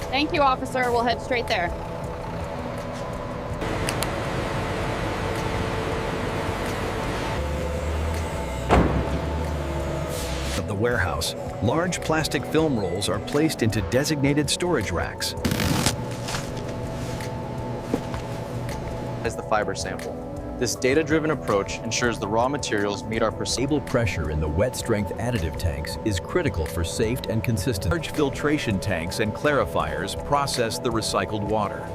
Thank you, officer. We'll head straight there. Of the warehouse, large plastic film rolls are placed into designated storage racks. As the fiber sample. This data-driven approach ensures the raw materials meet our Stable pressure in the wet strength additive tanks is critical for safe and consistent. Large filtration tanks and clarifiers process the recycled water.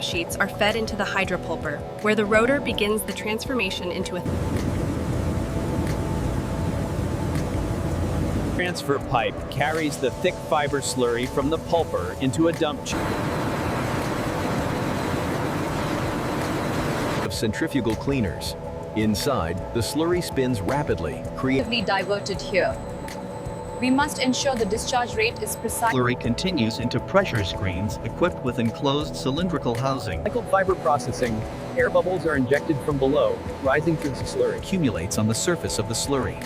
Sheets are fed into the hydropulper, where the rotor begins the transformation into a transfer pipe carries the thick fiber slurry from the pulper into a dump chamber of centrifugal cleaners. Inside, the slurry spins rapidly, creating diverted here. We must ensure the discharge rate is precise. Slurry continues into pressure screens equipped with enclosed cylindrical housing. Recycled fiber processing. Air bubbles are injected from below, rising through the slurry. accumulates on the surface of the slurry.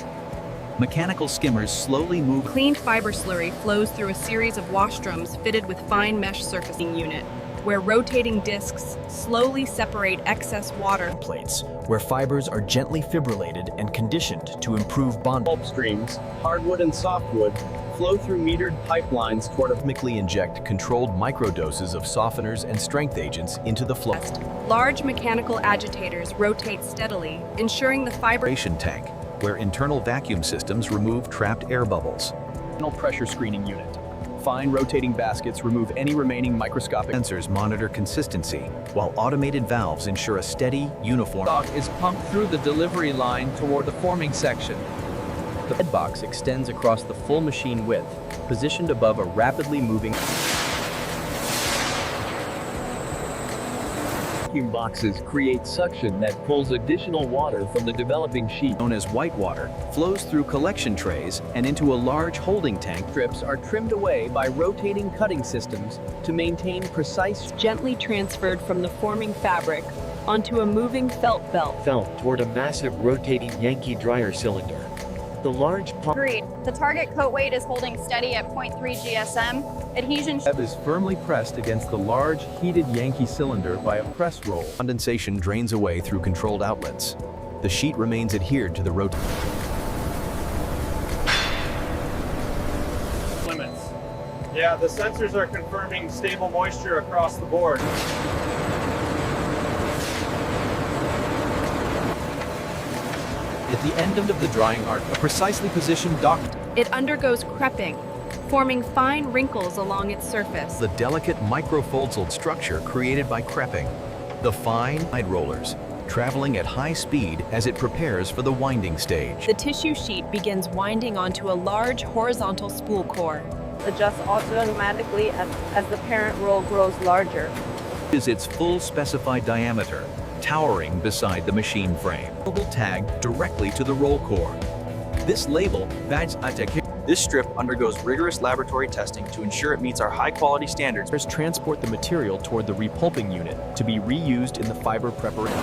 Mechanical skimmers slowly move. cleaned fiber slurry flows through a series of washdrums fitted with fine mesh surfacing unit, where rotating discs slowly separate excess water. Plates, where fibers are gently fibrillated and conditioned to improve bond. Pulp streams, hardwood and softwood, flow through metered pipelines toward a Rhythmically inject controlled microdoses of softeners and strength agents into the flow. Large mechanical agitators rotate steadily, ensuring the fiber Perforation tank, where internal vacuum systems remove trapped air bubbles. pressure screening unit. Fine rotating baskets remove any remaining microscopic Sensors monitor consistency, while automated valves ensure a steady, uniform. Stock is pumped through the delivery line toward the forming section. The head box extends across the full machine width, positioned above a rapidly moving. Vacuum boxes create suction that pulls additional water from the developing sheet. Known as whitewater, flows through collection trays and into a large holding tank. Strips are trimmed away by rotating cutting systems to maintain precise. gently transferred from the forming fabric onto a moving felt belt. Felt toward a massive rotating Yankee dryer cylinder. The large pump Agreed. The target coat weight is holding steady at 0.3 GSM. Adhesion Web is firmly pressed against the large heated Yankee cylinder by a press roll. Condensation drains away through controlled outlets. The sheet remains adhered to the limits. Yeah, the sensors are confirming stable moisture across the board. At the end of the drying arc, a precisely positioned dock. It undergoes crepping, forming fine wrinkles along its surface. The delicate microfolded structure created by crepping. The fine side rollers, traveling at high speed as it prepares for the winding stage. The tissue sheet begins winding onto a large horizontal spool core. Adjust automatically as the parent roll grows larger. Is its full specified diameter, towering beside the machine frame. Label tagged directly to the roll core. This label badges This strip undergoes rigorous laboratory testing to ensure it meets our high-quality standards. Transport the material toward the repulping unit to be reused in the fiber preparation.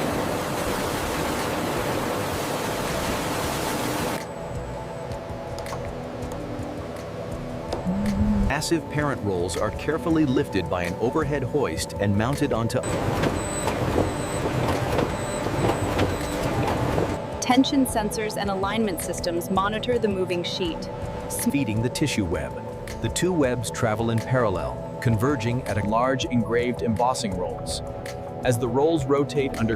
Massive parent rolls are carefully lifted by an overhead hoist and mounted onto Tension sensors and alignment systems monitor the moving sheet. feeding the tissue web. The two webs travel in parallel, converging at a Large engraved embossing rolls. As the rolls rotate under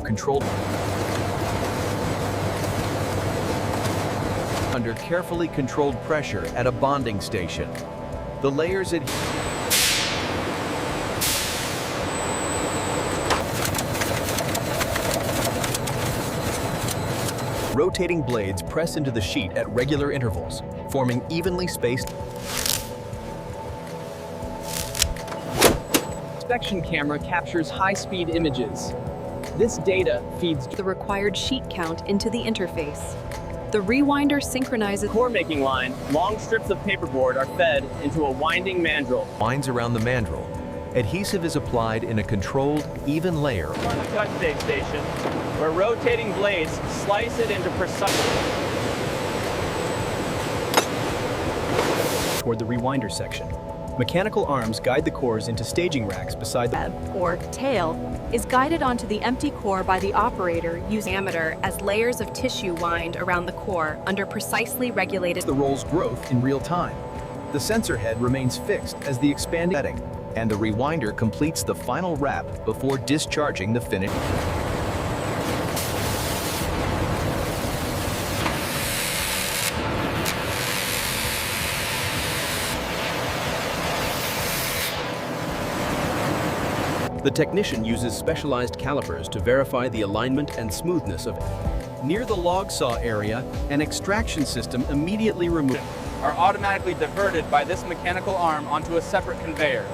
carefully controlled pressure at a bonding station. The layers Rotating blades press into the sheet at regular intervals, forming evenly spaced. inspection camera captures high-speed images. This data feeds The required sheet count into the interface. The rewinder synchronizes. core making line. Long strips of paperboard are fed into a winding mandrel. Winds around the mandrel. Adhesive is applied in a controlled, even layer. On the cut station. where rotating blades slice it into precise. Toward the rewinder section. Mechanical arms guide the cores into staging racks beside the or tail, is guided onto the empty core by the operator using diameter as layers of tissue wind around the core under precisely regulated. The roll's growth in real time. The sensor head remains fixed as the expanding setting, and the rewinder completes the final wrap before discharging the finished. The technician uses specialized calipers to verify the alignment and smoothness of. Near the log saw area, an extraction system immediately removes. Are automatically diverted by this mechanical arm onto a separate conveyor.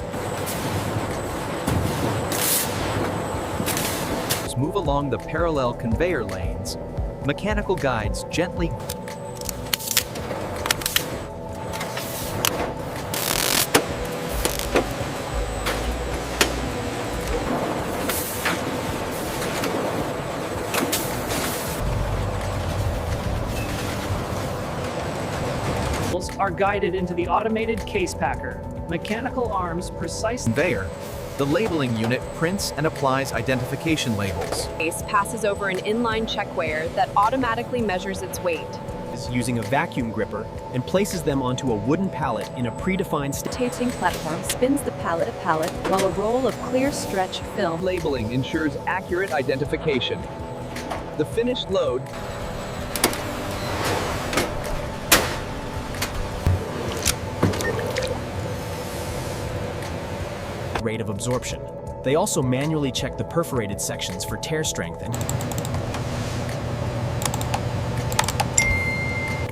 Move along the parallel conveyor lanes. Mechanical guides gently. Are guided into the automated case packer. Mechanical arms precise Conveyor. The labeling unit prints and applies identification labels. Case passes over an inline checkweigher that automatically measures its weight. using a vacuum gripper and places them onto a wooden pallet in a predefined rotating platform spins the pallet while a roll of clear stretch film. Labeling ensures accurate identification. The finished load rate of absorption. They also manually check the perforated sections for tear strength and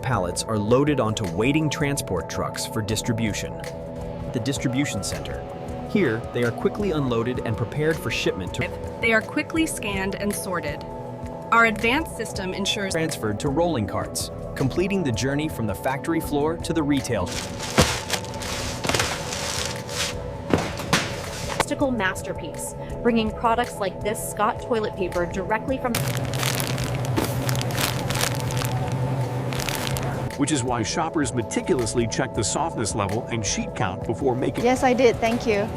pallets are loaded onto waiting transport trucks for distribution. The distribution center. Here, they are quickly unloaded and prepared for shipment to They are quickly scanned and sorted. Our advanced system ensures transferred to rolling carts, completing the journey from the factory floor to the retail. Masterpiece, bringing products like this Scott toilet paper directly from which is why shoppers meticulously check the softness level and sheet count before making. Yes, I did. Thank you.